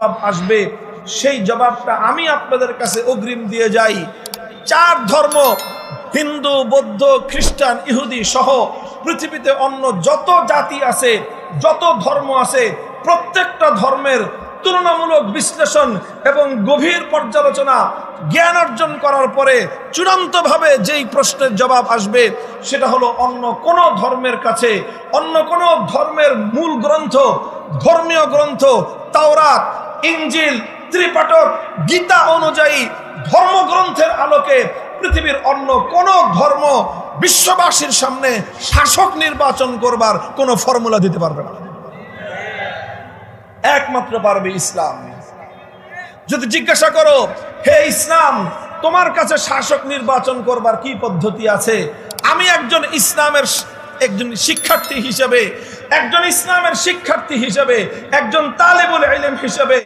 আসবে সেই জবাবটা আমি আপনাদের কাছে অগ্রিম দিয়ে যাই। 4 ধর্ম, হিন্দু, বৌদ্ধ, খ্রিস্টান, ইহুদি সহ পৃথিবীতে অন্য যত জাতি আছে, যত ধর্ম আছে, প্রত্যেকটা ধর্মের তুলনামূলক বিশ্লেষণ এবং গভীর পর্যালোচনা জ্ঞান অর্জন করার পরে চূড়ান্তভাবে যেই প্রশ্নের জবাব আসবে সেটা হলো অন্য কোন ধর্মের কাছে, অন্য কোন ধর্মের মূল গ্রন্থ, ধর্মীয় গ্রন্থ তাওরাত, ইনজিল, ত্রিপাঠক, গীতা অনুযায়ী ধর্মগ্রন্থের আলোকে পৃথিবীর অন্য কোন ধর্ম বিশ্ববাসীর সামনে শাসক নির্বাচন করবার কোন ফর্মুলা দিতে পারবে না। একমাত্র পারবে ইসলাম। যদি জিজ্ঞাসা করো, হে ইসলাম, তোমার কাছে শাসক নির্বাচন করবার কি পদ্ধতি আছে, আমি একজন ইসলামের শিক্ষার্থী হিসেবে, একজন তালেবুল ইলম হিসেবে